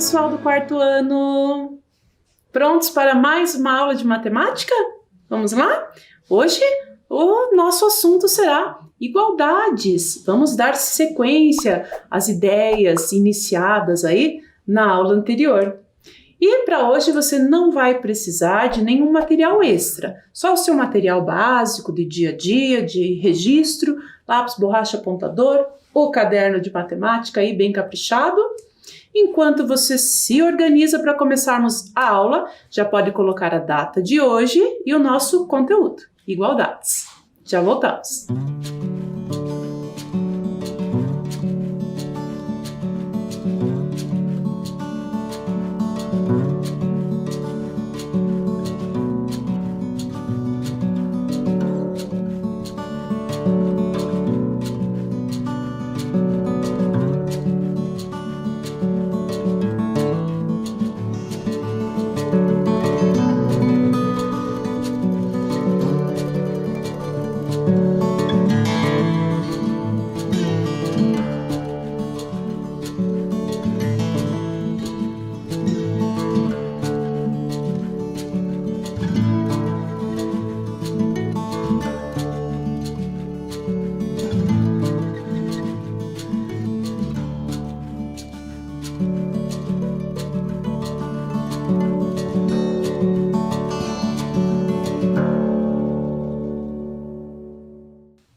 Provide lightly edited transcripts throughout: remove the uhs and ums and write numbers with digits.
pessoal do quarto ano! Prontos para mais uma aula de matemática? Vamos lá? Hoje o nosso assunto será igualdades. Vamos dar sequência às ideias iniciadas aí na aula anterior. E para hoje você não vai precisar de nenhum material extra, só o seu material básico de dia a dia, de registro, lápis, borracha, apontador, o caderno de matemática aí bem caprichado. Enquanto você se organiza para começarmos a aula, já pode colocar a data de hoje e o nosso conteúdo, igualdades. Já voltamos.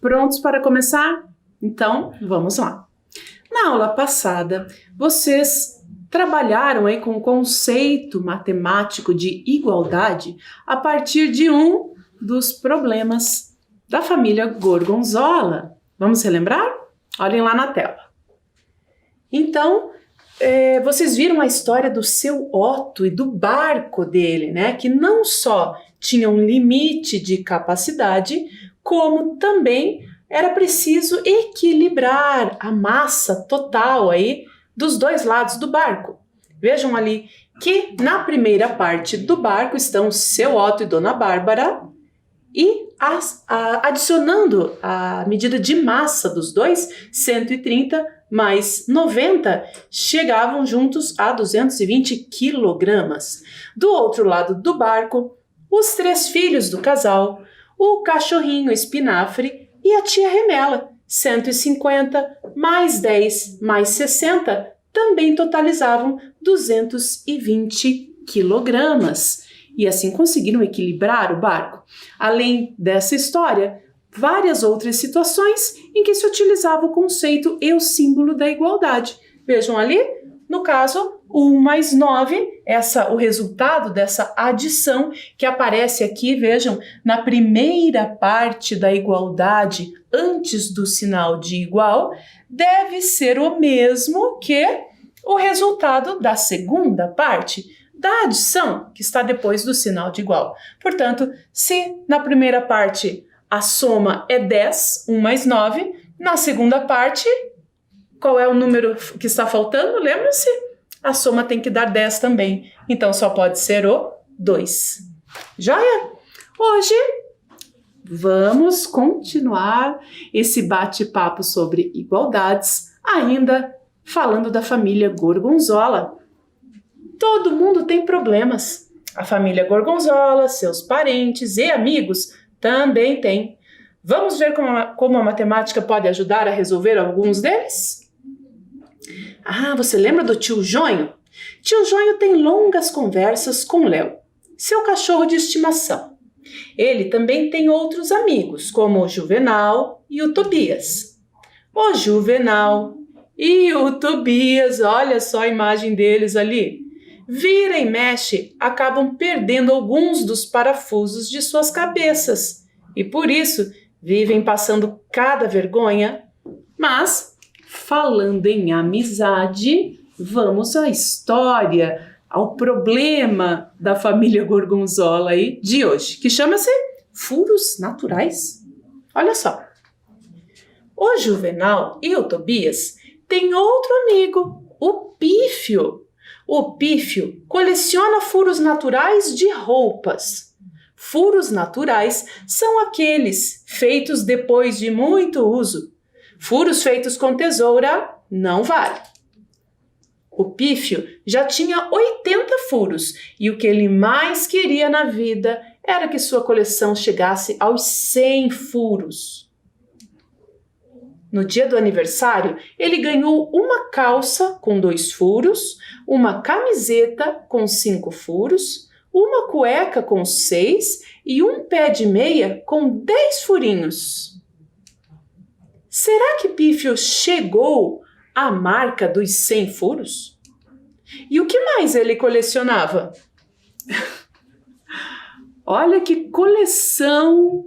Prontos para começar? Então, vamos lá. Na aula passada, vocês trabalharam aí com o conceito matemático de igualdade a partir de um dos problemas da família Gorgonzola. Vamos relembrar? Olhem lá na tela. Então, vocês viram a história do seu Otto e do barco dele, né? Que não só tinha um limite de capacidade, como também era preciso equilibrar a massa total aí dos dois lados do barco. Vejam ali que na primeira parte do barco estão seu Otto e Dona Bárbara e adicionando a medida de massa dos dois, 130 mais 90, chegavam juntos a 220 quilogramas. Do outro lado do barco, os três filhos do casal, o cachorrinho espinafre e a tia Remela, 150 mais 10 mais 60, também totalizavam 220 quilogramas. E assim conseguiram equilibrar o barco. Além dessa história, várias outras situações em que se utilizava o conceito e o símbolo da igualdade. Vejam ali, no caso, 1 mais 9, o resultado dessa adição que aparece aqui, vejam, na primeira parte da igualdade, antes do sinal de igual, deve ser o mesmo que o resultado da segunda parte da adição, que está depois do sinal de igual. Portanto, se na primeira parte a soma é 10, 1 mais 9, na segunda parte, qual é o número que está faltando? Lembra-se? A soma tem que dar 10 também. Então, só pode ser o 2. Joia? Hoje, vamos continuar esse bate-papo sobre igualdades, ainda falando da família Gorgonzola. Todo mundo tem problemas. A família Gorgonzola, seus parentes e amigos também têm. Vamos ver como a matemática pode ajudar a resolver alguns deles? Ah, você lembra do tio Jonho? Tio Jonho tem longas conversas com Léo, seu cachorro de estimação. Ele também tem outros amigos, como o Juvenal e o Tobias. O Juvenal e o Tobias, olha só a imagem deles ali. Vira e mexe, acabam perdendo alguns dos parafusos de suas cabeças e por isso vivem passando cada vergonha. Mas, falando em amizade, vamos à história, ao problema da família Gorgonzola aí de hoje, que chama-se furos naturais. Olha só, o Juvenal e o Tobias têm outro amigo, o Pífio. O Pífio coleciona furos naturais de roupas. Furos naturais são aqueles feitos depois de muito uso. Furos feitos com tesoura não vale. O Pífio já tinha 80 furos e o que ele mais queria na vida era que sua coleção chegasse aos 100 furos. No dia do aniversário, ele ganhou uma calça com 2 furos, uma camiseta com 5 furos, uma cueca com 6 e um pé de meia com 10 furinhos. Será que Pífio chegou à marca dos 100 furos? E o que mais ele colecionava? Olha que coleção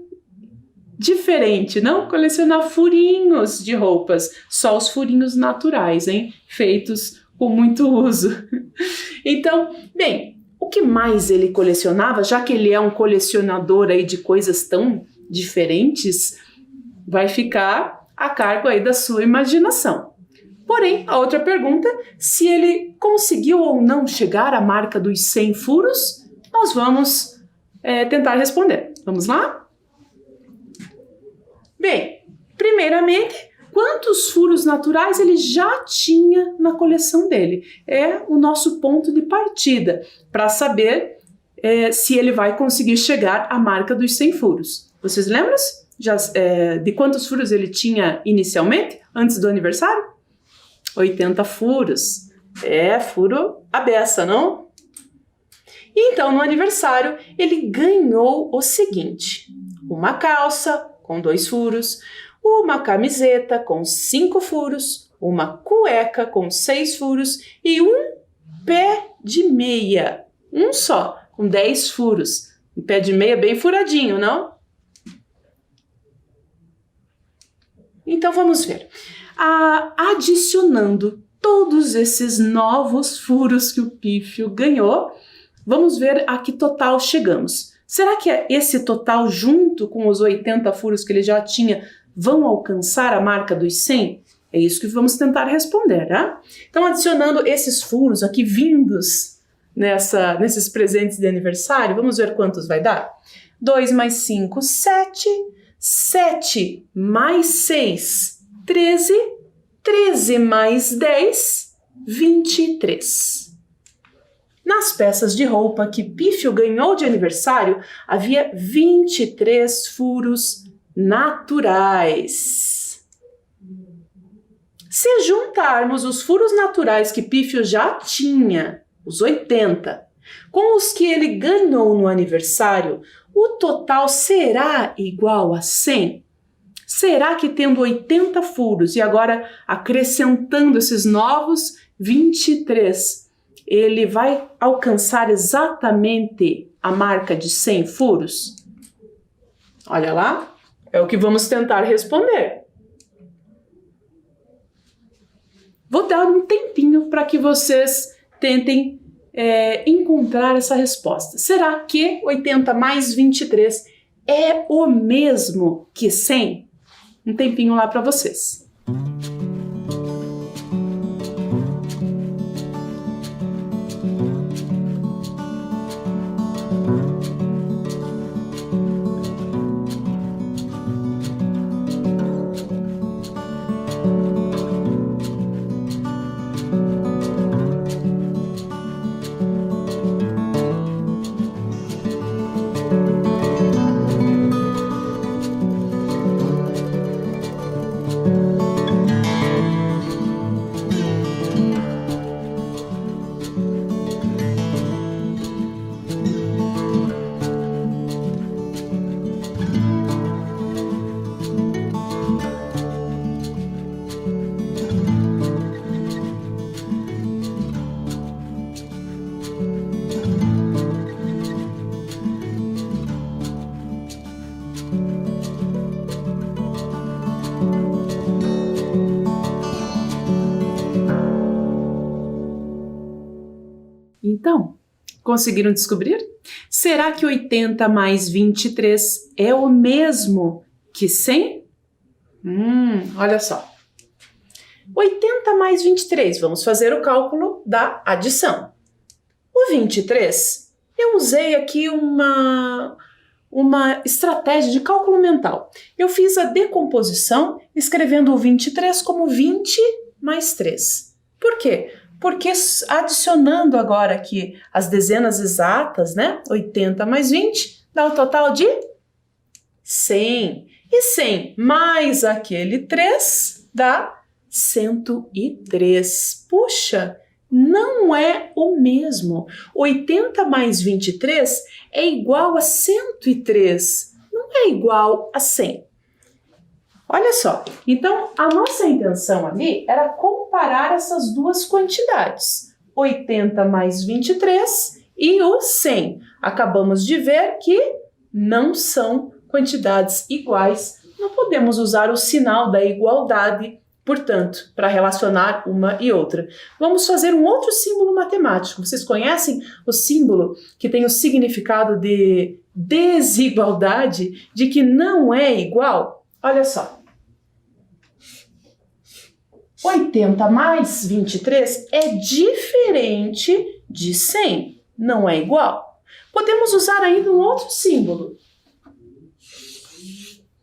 diferente, não colecionar furinhos de roupas, só os furinhos naturais, hein? Feitos com muito uso. Então, bem, o que mais ele colecionava, já que ele é um colecionador aí de coisas tão diferentes, vai ficar a cargo aí da sua imaginação. Porém, a outra pergunta, se ele conseguiu ou não chegar à marca dos 100 furos, nós vamos tentar responder. Vamos lá? Bem, primeiramente, quantos furos naturais ele já tinha na coleção dele? É o nosso ponto de partida para saber se ele vai conseguir chegar à marca dos 100 furos. Vocês lembram de quantos furos ele tinha inicialmente, antes do aniversário? 80 furos. Furo à beça, não? E então, no aniversário, ele ganhou o seguinte: uma calça com 2 furos, uma camiseta com 5 furos, uma cueca com 6 furos e um pé de meia, um só, com 10 furos. Um pé de meia bem furadinho, não? Então vamos ver. Adicionando todos esses novos furos que o Pífio ganhou, vamos ver a que total chegamos. Será que esse total, junto com os 80 furos que ele já tinha, vão alcançar a marca dos 100? É isso que vamos tentar responder, né? Então, adicionando esses furos aqui vindos nesses presentes de aniversário, vamos ver quantos vai dar? 2 mais 5, 7. 7 mais 6, 13. 13 mais 10, 23. Nas peças de roupa que Pífio ganhou de aniversário, havia 23 furos naturais. Se juntarmos os furos naturais que Pífio já tinha, os 80, com os que ele ganhou no aniversário, o total será igual a 100? Será que tendo 80 furos e agora acrescentando esses novos 23, ele vai alcançar exatamente a marca de 100 furos? Olha lá, é o que vamos tentar responder. Vou dar um tempinho para que vocês tentem encontrar essa resposta. Será que 80 mais 23 é o mesmo que 100? Um tempinho lá para vocês. Então, conseguiram descobrir? Será que 80 mais 23 é o mesmo que 100? Olha só. 80 mais 23, vamos fazer o cálculo da adição. O 23, eu usei aqui uma estratégia de cálculo mental. Eu fiz a decomposição escrevendo o 23 como 20 mais 3. Por quê? porque adicionando agora aqui as dezenas exatas, né? 80 mais 20 dá o total de 100. E 100 mais aquele 3 dá 103. Puxa, não é o mesmo. 80 mais 23 é igual a 103, não é igual a 100. Olha só, então a nossa intenção ali era comparar essas duas quantidades, 80 mais 23 e o 100. Acabamos de ver que não são quantidades iguais, não podemos usar o sinal da igualdade, portanto, para relacionar uma e outra. Vamos fazer um outro símbolo matemático. Vocês conhecem o símbolo que tem o significado de desigualdade, de que não é igual? Olha só. 80 mais 23 é diferente de 100, não é igual. Podemos usar ainda um outro símbolo.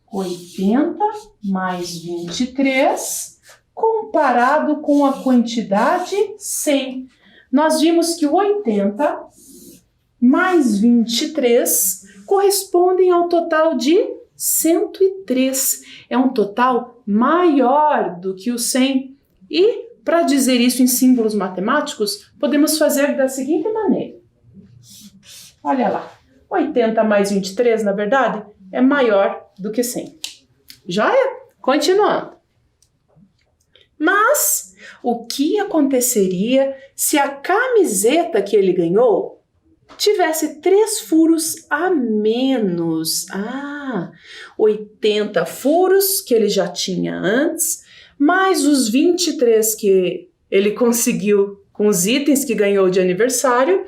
80 mais 23 comparado com a quantidade 100. Nós vimos que o 80 mais 23 correspondem ao total de 103. É um total maior do que o 100. E, para dizer isso em símbolos matemáticos, podemos fazer da seguinte maneira. Olha lá. 80 mais 23, na verdade, é maior do que 100. Joia? Continuando. Mas, o que aconteceria se a camiseta que ele ganhou tivesse 3 furos a menos? 80 furos que ele já tinha antes, mais os 23 que ele conseguiu com os itens que ganhou de aniversário,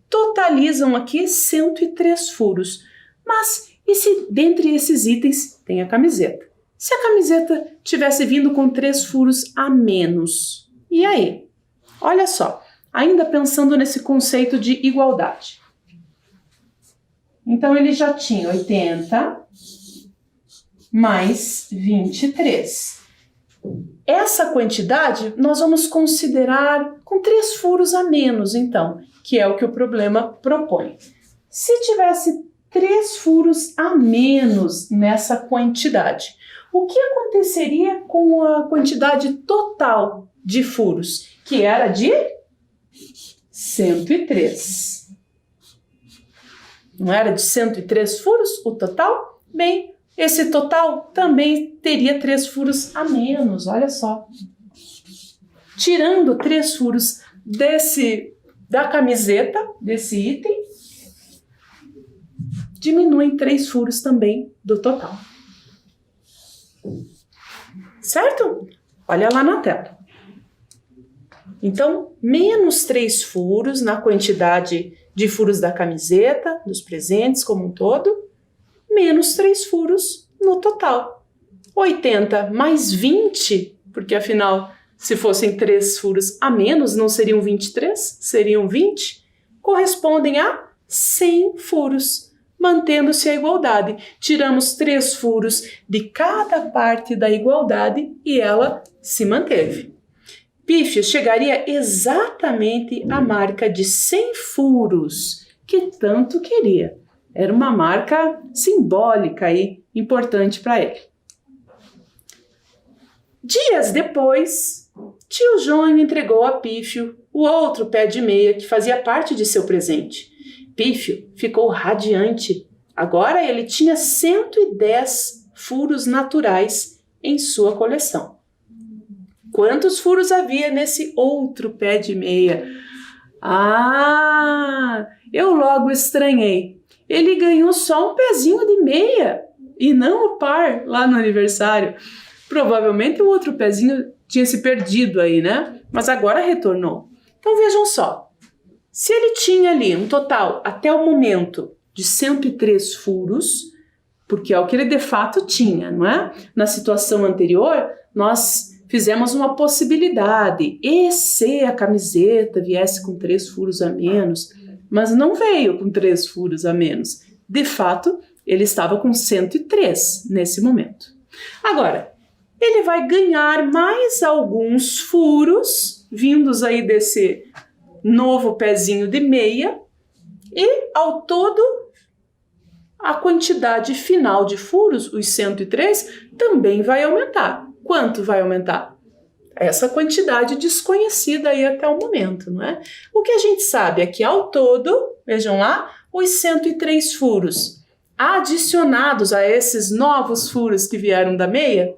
totalizam aqui 103 furos. Mas e se dentre esses itens tem a camiseta? Se a camiseta tivesse vindo com 3 furos a menos, e aí? Olha só, ainda pensando nesse conceito de igualdade. Então, ele já tinha 80 mais 23. Essa quantidade nós vamos considerar com 3 furos a menos, então, que é o que o problema propõe. Se tivesse 3 furos a menos nessa quantidade, o que aconteceria com a quantidade total de furos, que era de 103? Não era de 103 furos o total? Bem, esse total também teria 3 furos a menos, olha só. Tirando 3 furos da camiseta, desse item, diminuem 3 furos também do total. Certo? Olha lá na tela. Então, menos 3 furos na quantidade de furos da camiseta, dos presentes como um todo, menos 3 furos no total. 80 mais 20, porque afinal, se fossem 3 furos a menos, não seriam 23, seriam 20, correspondem a 100 furos, mantendo-se a igualdade. Tiramos 3 furos de cada parte da igualdade e ela se manteve. Pífio chegaria exatamente à marca de 100 furos, que tanto queria. Era uma marca simbólica e importante para ele. Dias depois, tio Jônio entregou a Pífio o outro pé de meia que fazia parte de seu presente. Pífio ficou radiante. Agora ele tinha 110 furos naturais em sua coleção. Quantos furos havia nesse outro pé de meia? Eu logo estranhei. Ele ganhou só um pezinho de meia e não o par lá no aniversário. Provavelmente o outro pezinho tinha se perdido aí, né? Mas agora retornou. Então vejam só. Se ele tinha ali um total, até o momento, de 103 furos, porque é o que ele de fato tinha, não é? Na situação anterior, nós fizemos uma possibilidade. E se a camiseta viesse com 3 furos a menos? Mas não veio com 3 furos a menos. De fato, ele estava com 103 nesse momento. Agora, ele vai ganhar mais alguns furos vindos aí desse novo pezinho de meia, e ao todo a quantidade final de furos, os 103, também vai aumentar. Quanto vai aumentar? Essa quantidade desconhecida aí até o momento, não é? O que a gente sabe é que ao todo, vejam lá, os 103 furos adicionados a esses novos furos que vieram da meia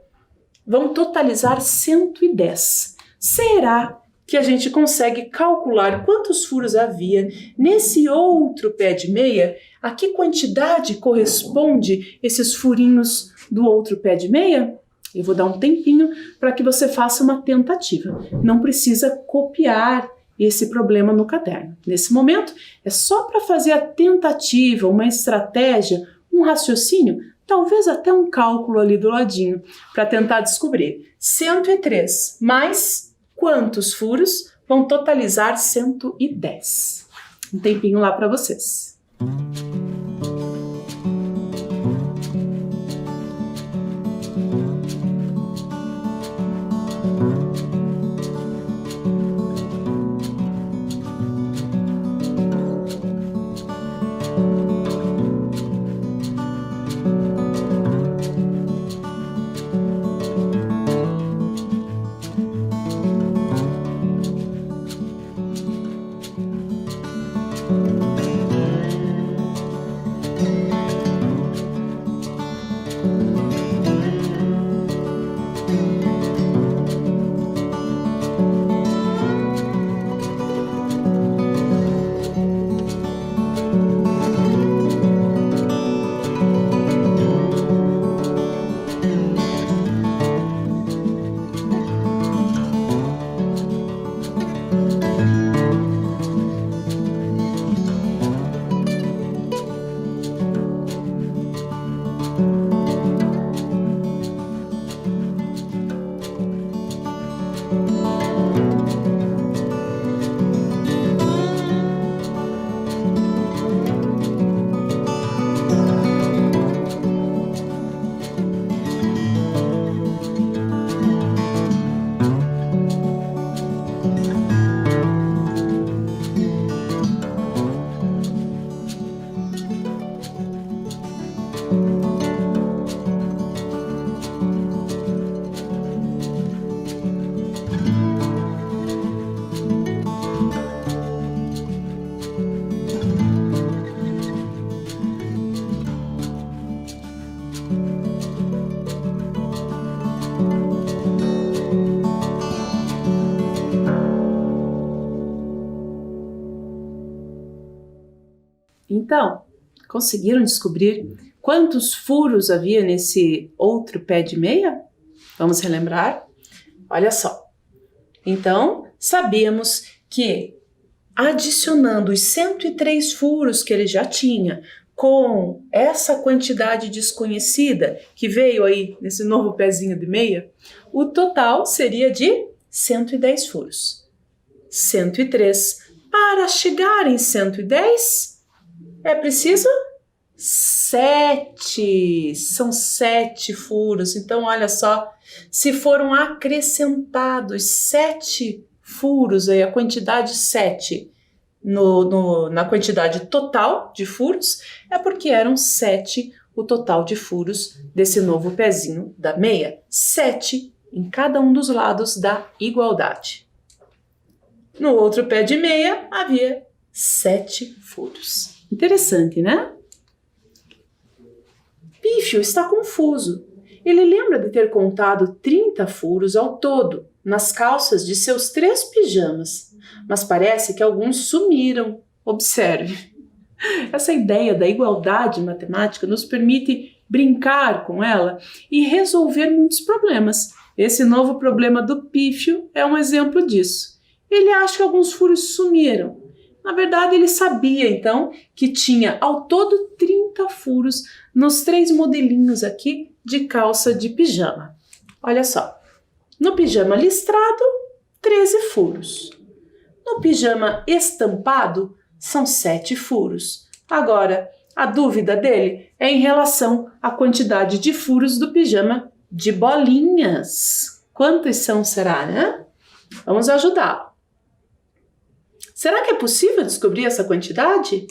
vão totalizar 110. Será que a gente consegue calcular quantos furos havia nesse outro pé de meia? A que quantidade corresponde esses furinhos do outro pé de meia? Eu vou dar um tempinho para que você faça uma tentativa. Não precisa copiar esse problema no caderno. Nesse momento, é só para fazer a tentativa, uma estratégia, um raciocínio, talvez até um cálculo ali do ladinho, para tentar descobrir. 103 mais quantos furos vão totalizar 110? Um tempinho lá para vocês. Então, conseguiram descobrir quantos furos havia nesse outro pé de meia? Vamos relembrar? Olha só. Então, sabíamos que adicionando os 103 furos que ele já tinha com essa quantidade desconhecida que veio aí nesse novo pezinho de meia, o total seria de 110 furos. 103. Para chegar em 110, é preciso 7. São 7 furos. Então, olha só, se foram acrescentados 7 furos, aí a quantidade 7 na quantidade total de furos, é porque eram 7 o total de furos desse novo pezinho da meia. 7 em cada um dos lados da igualdade. No outro pé de meia havia 7 furos. Interessante, né? Pífio está confuso. Ele lembra de ter contado 30 furos ao todo nas calças de seus 3 pijamas, mas parece que alguns sumiram. Observe. Essa ideia da igualdade matemática nos permite brincar com ela e resolver muitos problemas. Esse novo problema do pífio é um exemplo disso. Ele acha que alguns furos sumiram. Na verdade, ele sabia, então, que tinha ao todo 30 furos nos 3 modelinhos aqui de calça de pijama. Olha só. No pijama listrado, 13 furos. No pijama estampado, são 7 furos. Agora, a dúvida dele é em relação à quantidade de furos do pijama de bolinhas. Quantos são, será, né? Vamos ajudá-lo. Será que é possível descobrir essa quantidade?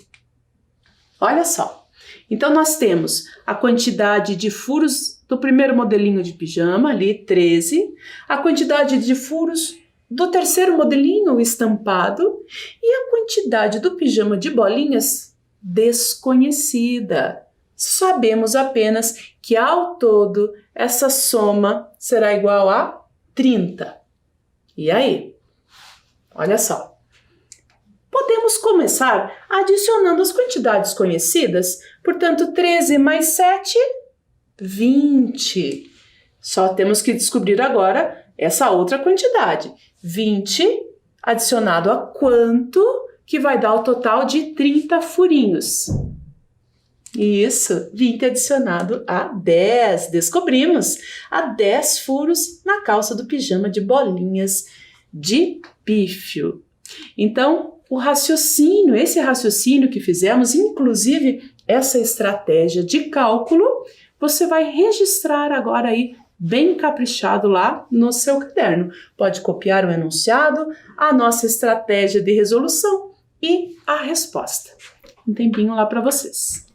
Olha só. Então, nós temos a quantidade de furos do primeiro modelinho de pijama, ali, 13, a quantidade de furos do terceiro modelinho estampado e a quantidade do pijama de bolinhas desconhecida. Sabemos apenas que, ao todo, essa soma será igual a 30. E aí? Olha só. Podemos começar adicionando as quantidades conhecidas. Portanto, 13 mais 7, 20. Só temos que descobrir agora essa outra quantidade. 20 adicionado a quanto, que vai dar o total de 30 furinhos. Isso, 20 adicionado a 10. Descobrimos há 10 furos na calça do pijama de bolinhas de pífio. Então, esse raciocínio que fizemos, inclusive essa estratégia de cálculo, você vai registrar agora aí bem caprichado lá no seu caderno. Pode copiar o enunciado, a nossa estratégia de resolução e a resposta. Um tempinho lá para vocês.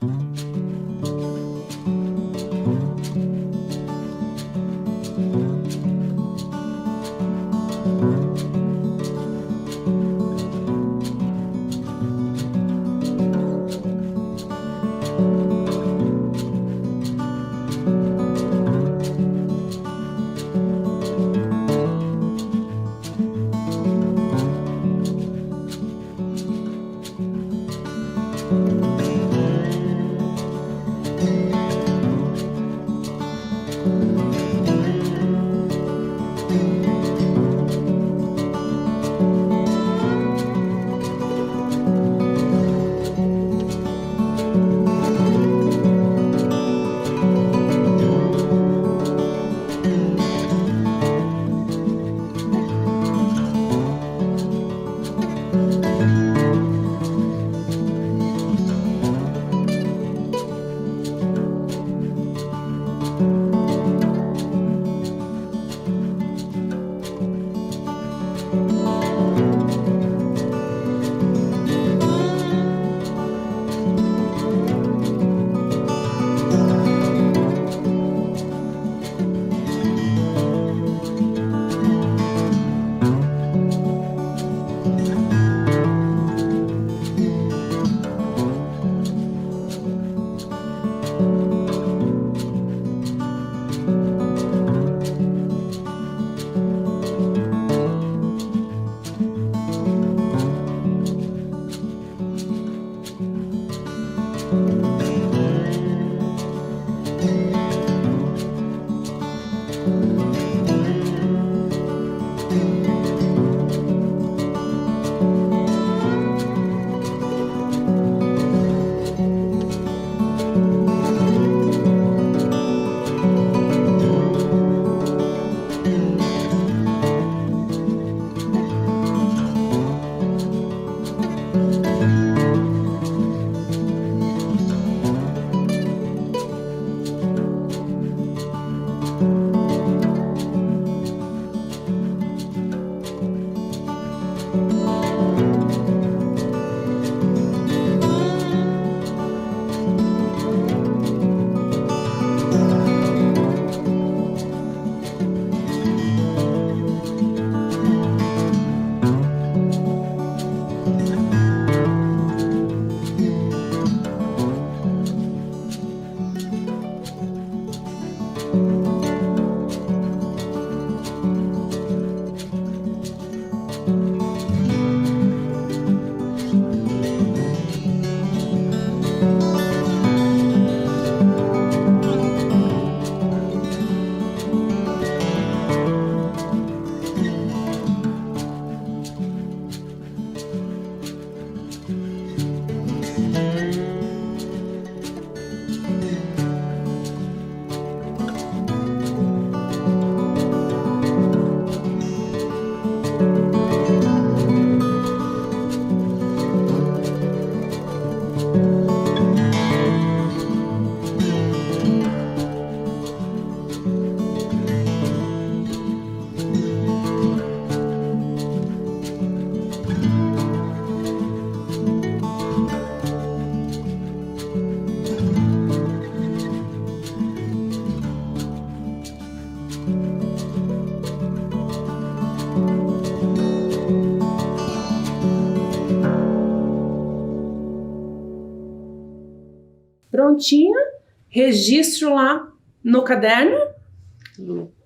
Prontinho, registro lá no caderno.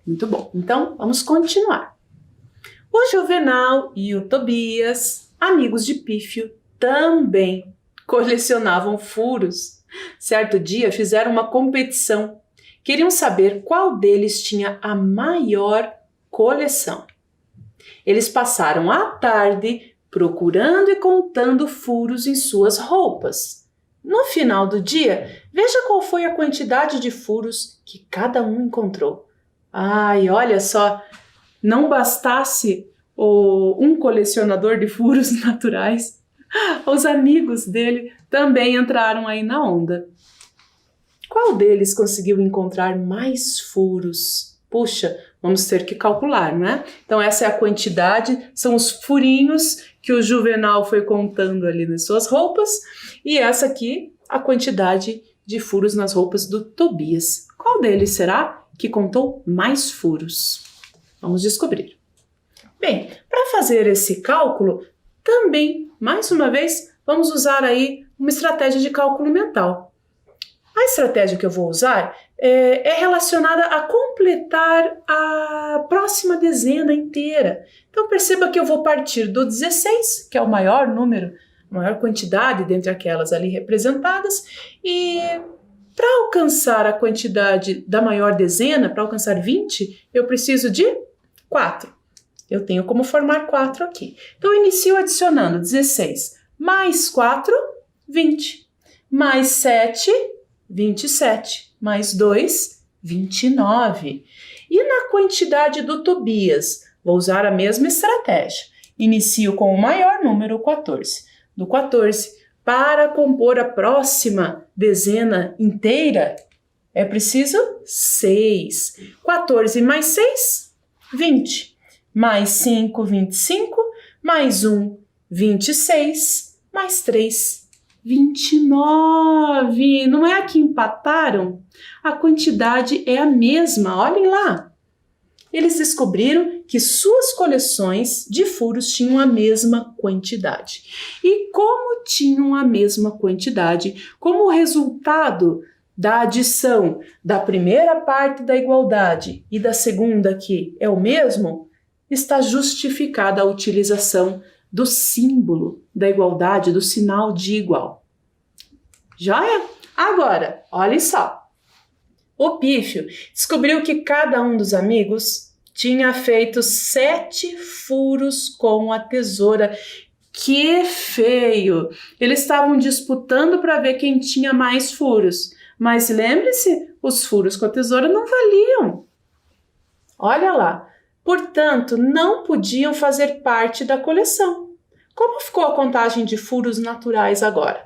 Muito bom. Então, vamos continuar. O Juvenal e o Tobias, amigos de Pífio, também colecionavam furos. Certo dia fizeram uma competição. Queriam saber qual deles tinha a maior coleção. Eles passaram a tarde procurando e contando furos em suas roupas. No final do dia, veja qual foi a quantidade de furos que cada um encontrou. Ai, olha só, não bastasse um colecionador de furos naturais, os amigos dele também entraram aí na onda. Qual deles conseguiu encontrar mais furos? Puxa, vamos ter que calcular, não é? Então essa é a quantidade, são os furinhos que o Juvenal foi contando ali nas suas roupas, e essa aqui, a quantidade de furos nas roupas do Tobias. Qual deles será que contou mais furos? Vamos descobrir. Bem, para fazer esse cálculo, também, mais uma vez, vamos usar aí uma estratégia de cálculo mental. A estratégia que eu vou usar é relacionada a completar a próxima dezena inteira. Então perceba que eu vou partir do 16, que é o maior número, a maior quantidade dentre aquelas ali representadas, e para alcançar a quantidade da maior dezena, para alcançar 20, eu preciso de 4. Eu tenho como formar 4 aqui. Então eu inicio adicionando 16 mais 4, 20, mais 7, 27, mais 2, 29. E na quantidade do Tobias, vou usar a mesma estratégia. Inicio com o maior número, 14. Do 14, para compor a próxima dezena inteira, é preciso 6. 14 mais 6, 20. Mais 5, 25. Mais 1, 26. Mais 3, 29. Não é que empataram? A quantidade é a mesma, olhem lá. Eles descobriram que suas coleções de furos tinham a mesma quantidade. E como tinham a mesma quantidade, como resultado da adição da primeira parte da igualdade e da segunda aqui é o mesmo, está justificada a utilização do símbolo da igualdade, do sinal de igual. Joia? Agora, olhem só. O Pífio descobriu que cada um dos amigos tinha feito 7 furos com a tesoura. Que feio! Eles estavam disputando para ver quem tinha mais furos. Mas lembre-se, os furos com a tesoura não valiam. Olha lá. Portanto, não podiam fazer parte da coleção. Como ficou a contagem de furos naturais agora?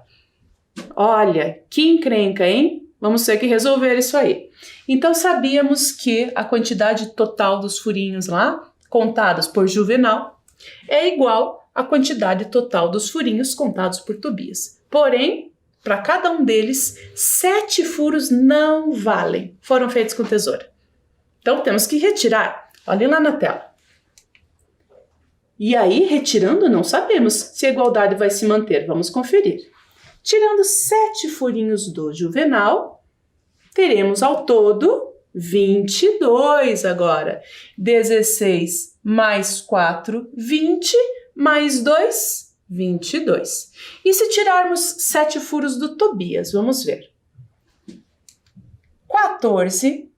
Olha, que encrenca, hein? Vamos ter que resolver isso aí. Então, sabíamos que a quantidade total dos furinhos lá, contados por Juvenal, é igual à quantidade total dos furinhos contados por Tobias. Porém, para cada um deles, 7 furos não valem. Foram feitos com tesoura. Então, temos que retirar. Olhem lá na tela. E aí, retirando, não sabemos se a igualdade vai se manter. Vamos conferir. Tirando 7 furinhos do Juvenal, teremos ao todo 22 agora. 16 mais 4, 20, mais 2, 22. E se tirarmos 7 furos do Tobias? Vamos ver. 14.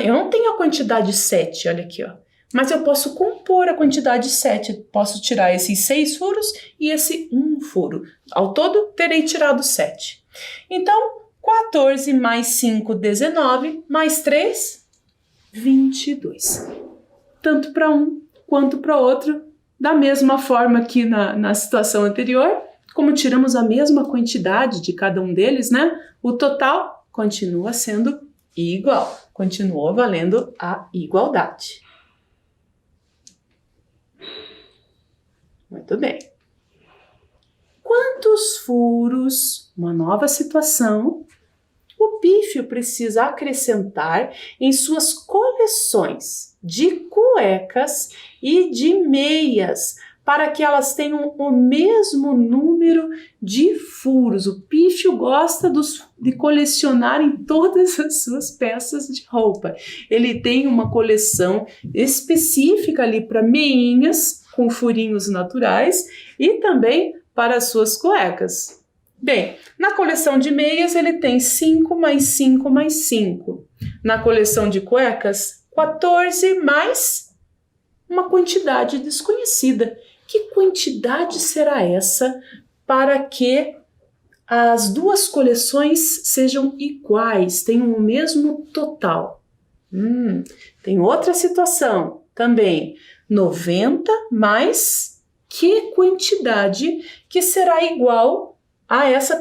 Eu não tenho a quantidade 7, olha aqui, ó. Mas eu posso compor a quantidade 7. Posso tirar esses 6 furos e esse 1 furo. Ao todo, terei tirado 7. Então, 14 mais 5, 19, mais 3, 22. Tanto para um quanto para outro, da mesma forma que na situação anterior, como tiramos a mesma quantidade de cada um deles, né? O total continua sendo igual. Continua valendo a igualdade. Muito bem. Quantos furos, uma nova situação, O pífio precisa acrescentar em suas coleções de cuecas e de meias para que elas tenham o mesmo número de furos. O pífio gosta de colecionar em todas as suas peças de roupa. Ele tem uma coleção específica ali para meinhas com furinhos naturais e também para as suas cuecas. Bem, na coleção de meias ele tem 5 mais 5 mais 5. Na coleção de cuecas, 14 mais uma quantidade desconhecida. Que quantidade será essa para que as duas coleções sejam iguais, tenham o mesmo total? Tem outra situação também. 90 mais que quantidade que será igual a essa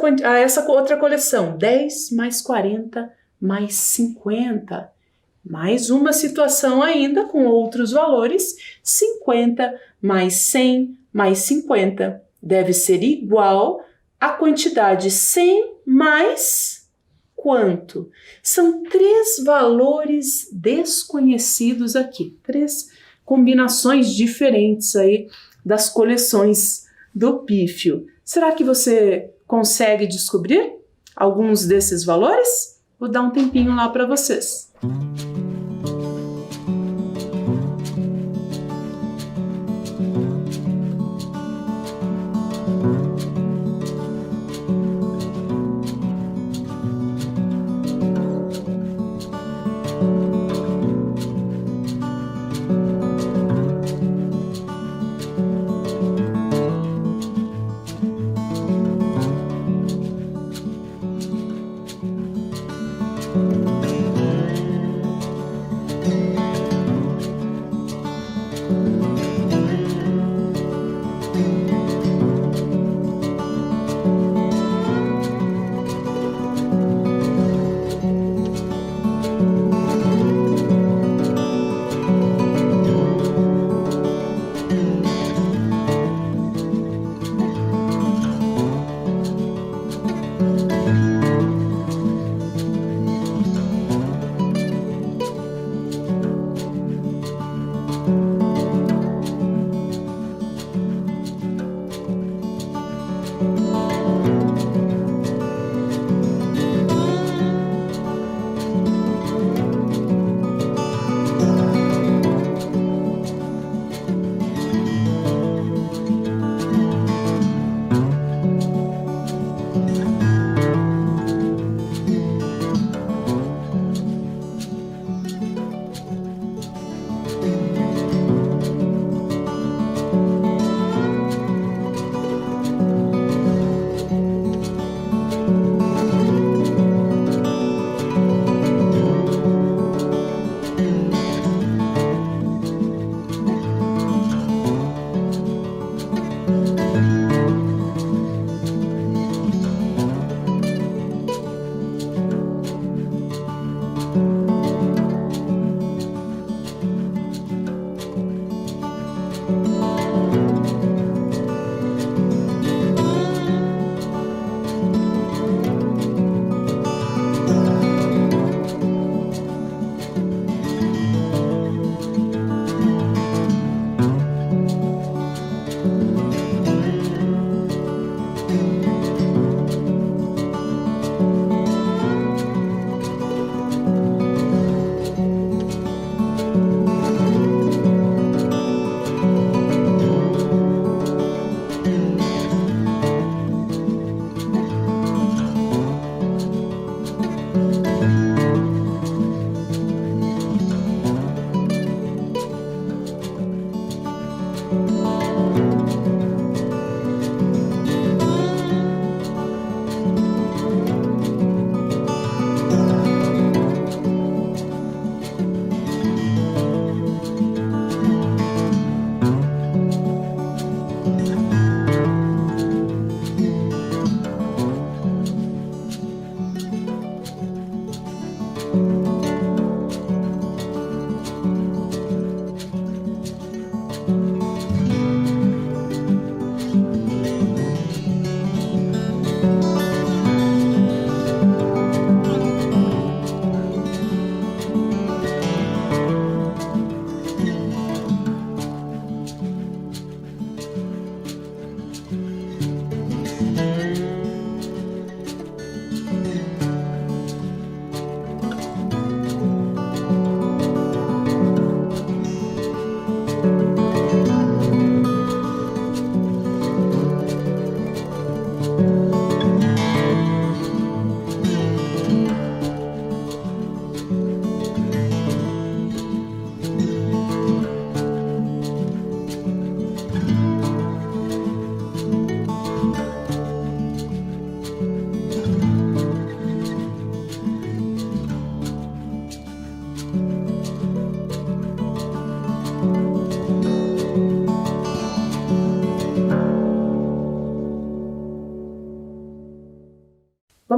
outra coleção? 10 mais 40 mais 50. Mais uma situação ainda com outros valores, 50 mais 100 mais 50 deve ser igual à quantidade 100 mais quanto? São 3 valores desconhecidos aqui, 3 combinações diferentes aí das coleções do pífio. Será que você consegue descobrir alguns desses valores? Vou dar um tempinho lá para vocês.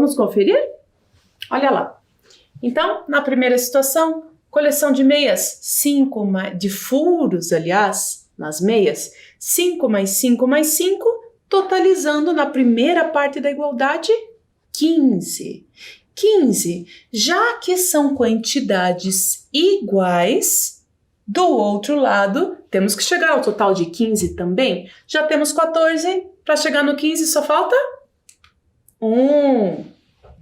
Vamos conferir? Olha lá. Então, na primeira situação, coleção de meias, de furos, aliás, nas meias, 5 mais 5 mais 5, totalizando na primeira parte da igualdade, 15. 15, já que são quantidades iguais, do outro lado, temos que chegar ao total de 15 também. Já temos 14, para chegar no 15 só falta 1.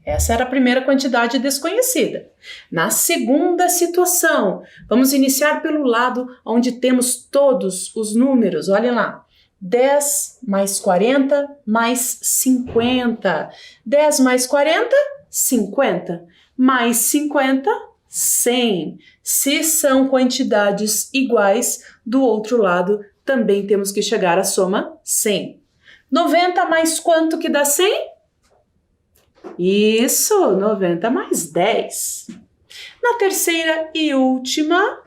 Essa era a primeira quantidade desconhecida. Na segunda situação, vamos iniciar pelo lado onde temos todos os números. Olhem lá. 10 mais 40 mais 50. 10 mais 40, 50. Mais 50, 100. Se são quantidades iguais, do outro lado também temos que chegar à soma 100. 90 mais quanto que dá 100? Isso, 90 mais 10. Na terceira e última,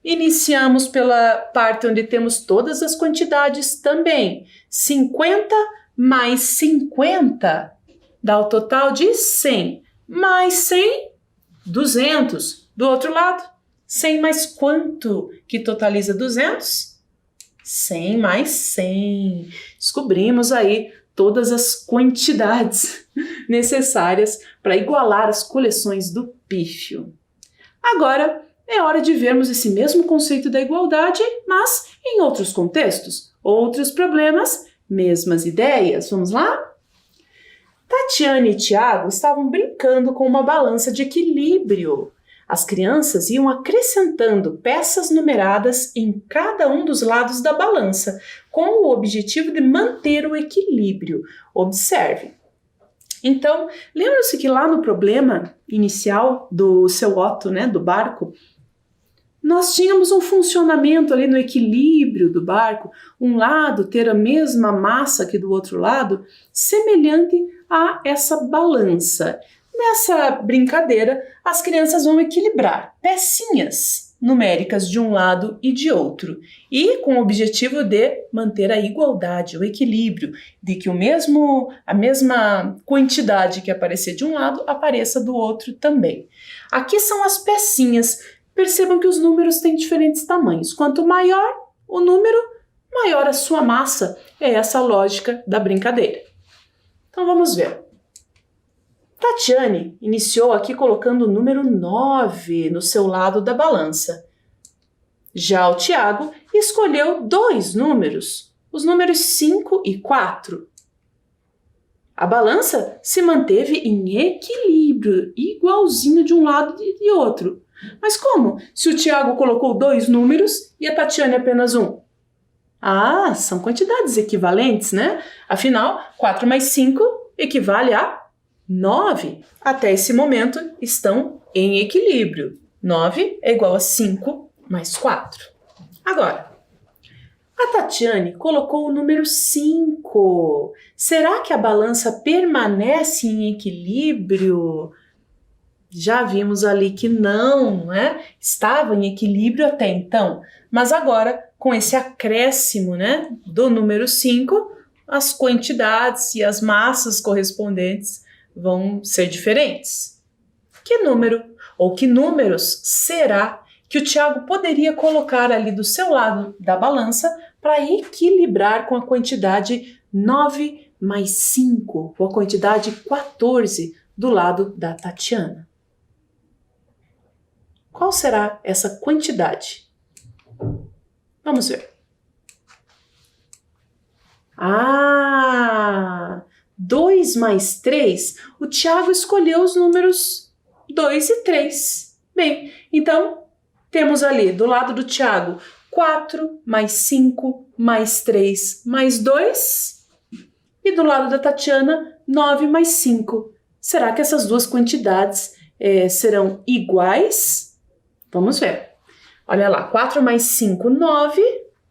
iniciamos pela parte onde temos todas as quantidades também. 50 mais 50 dá o total de 100. Mais 100, 200. Do outro lado, 100 mais quanto que totaliza 200? 100 mais 100. Descobrimos aí todas as quantidades necessárias para igualar as coleções do pífio. Agora é hora de vermos esse mesmo conceito da igualdade, mas em outros contextos, outros problemas, mesmas ideias. Vamos lá? Tatiana e Tiago estavam brincando com uma balança de equilíbrio. As crianças iam acrescentando peças numeradas em cada um dos lados da balança, com o objetivo de manter o equilíbrio. Observe. Então, lembra-se que lá no problema inicial do seu Otto, né, do barco, nós tínhamos um funcionamento ali no equilíbrio do barco, um lado ter a mesma massa que do outro lado, semelhante a essa balança. Nessa brincadeira, as crianças vão equilibrar pecinhas numéricas de um lado e de outro, e com o objetivo de manter a igualdade, o equilíbrio, de que a mesma quantidade que aparecer de um lado apareça do outro também. Aqui são as pecinhas. Percebam que os números têm diferentes tamanhos. Quanto maior o número, maior a sua massa. É essa a lógica da brincadeira. Então vamos ver. Tatiane iniciou aqui colocando o número 9 no seu lado da balança. Já o Tiago escolheu dois números, os números 5 e 4. A balança se manteve em equilíbrio, igualzinho de um lado e de outro. Mas como? Se o Tiago colocou dois números e a Tatiane apenas um? Ah, são quantidades equivalentes, né? Afinal, 4 mais 5 equivale a 9. Até esse momento estão em equilíbrio. 9 é igual a 5 mais 4. Agora, a Tatiane colocou o número 5. Será que a balança permanece em equilíbrio? Já vimos ali que não, né? Estava em equilíbrio até então. Mas agora, com esse acréscimo, né, do número 5, as quantidades e as massas correspondentes vão ser diferentes. Que número ou que números será que o Tiago poderia colocar ali do seu lado da balança para equilibrar com a quantidade 9 mais 5, ou a quantidade 14 do lado da Tatiana? Qual será essa quantidade? Vamos ver. 2 mais 3, o Tiago escolheu os números 2 e 3. Bem, então temos ali do lado do Tiago 4 mais 5 mais 3 mais 2 e do lado da Tatiana 9 mais 5. Será que essas duas quantidades serão iguais? Vamos ver. Olha lá, 4 mais 5, 9.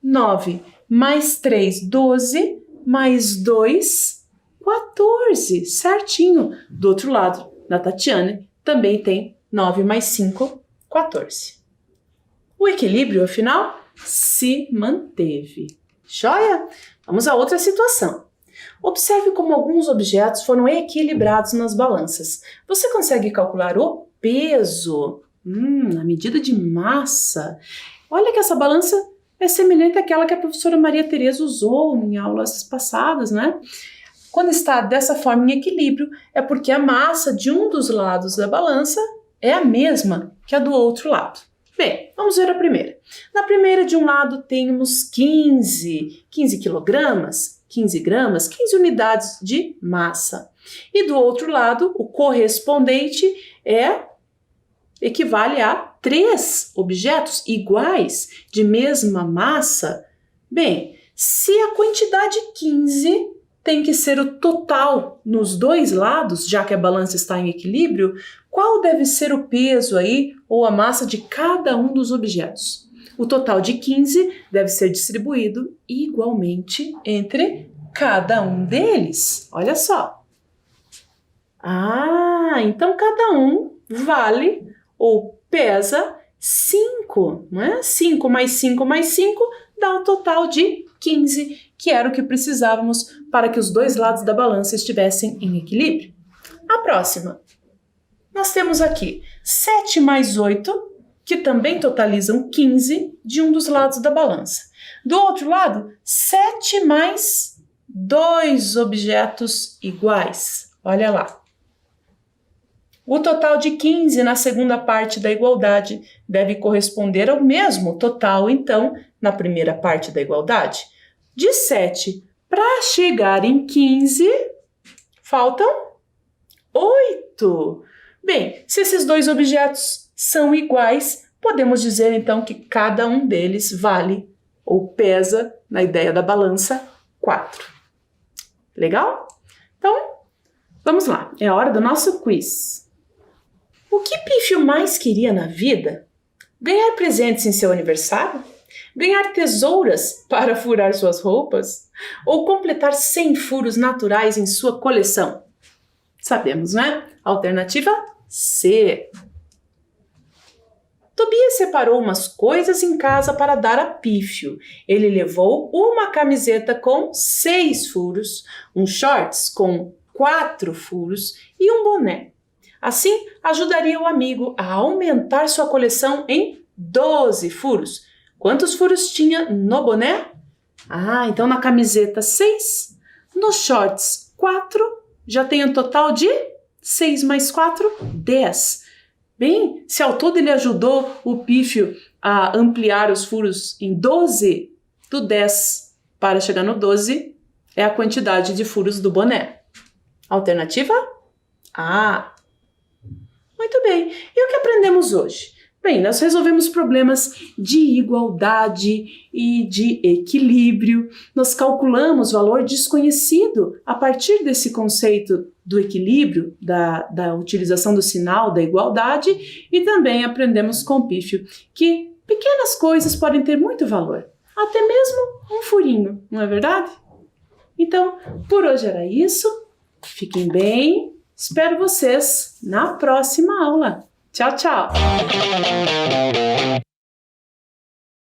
9 mais 3, 12. Mais 2, 14. Certinho. Do outro lado, da Tatiana, também tem 9 mais 5, 14. O equilíbrio, afinal, se manteve. Joia? Vamos a outra situação. Observe como alguns objetos foram equilibrados nas balanças. Você consegue calcular o peso? A medida de massa. Olha que essa balança é semelhante àquela que a professora Maria Tereza usou em aulas passadas, né? Quando está dessa forma em equilíbrio, é porque a massa de um dos lados da balança é a mesma que a do outro lado. Bem, vamos ver a primeira. Na primeira, de um lado, temos 15 quilogramas, 15 gramas, 15 unidades de massa. E do outro lado, o correspondente equivale a 3 objetos iguais de mesma massa. Bem, se a quantidade 15 tem que ser o total nos dois lados, já que a balança está em equilíbrio, qual deve ser o peso aí ou a massa de cada um dos objetos? O total de 15 deve ser distribuído igualmente entre cada um deles. Olha só. Então cada um vale ou pesa 5, não é? 5 mais 5 mais 5 dá um total de 15, que era o que precisávamos para que os dois lados da balança estivessem em equilíbrio. A próxima. Nós temos aqui 7 mais 8, que também totalizam 15 de um dos lados da balança. Do outro lado, 7 mais 2 objetos iguais. Olha lá. O total de 15 na segunda parte da igualdade deve corresponder ao mesmo total, então, na primeira parte da igualdade. De 7 para chegar em 15, faltam 8. Bem, se esses dois objetos são iguais, podemos dizer então que cada um deles vale ou pesa, na ideia da balança, 4. Legal? Então, vamos lá. É a hora do nosso quiz. O que Pífio mais queria na vida? Ganhar presentes em seu aniversário? Ganhar tesouras para furar suas roupas? Ou completar 100 furos naturais em sua coleção? Sabemos, né? Alternativa C. Tobias separou umas coisas em casa para dar a Pífio. Ele levou uma camiseta com 6 furos, um shorts com 4 furos e um boné. Assim, ajudaria o amigo a aumentar sua coleção em 12 furos. Quantos furos tinha no boné? Então na camiseta 6, nos shorts 4, já tem um total de 6 mais 4, 10. Bem, se ao todo ele ajudou o Pífio a ampliar os furos em 12, do 10 para chegar no 12 é a quantidade de furos do boné. Alternativa A. Muito bem. E o que aprendemos hoje? Bem, nós resolvemos problemas de igualdade e de equilíbrio. Nós calculamos valor desconhecido a partir desse conceito do equilíbrio, da utilização do sinal da igualdade, e também aprendemos com o Pífio que pequenas coisas podem ter muito valor, até mesmo um furinho, não é verdade? Então, por hoje era isso. Fiquem bem. Espero vocês na próxima aula. Tchau, tchau!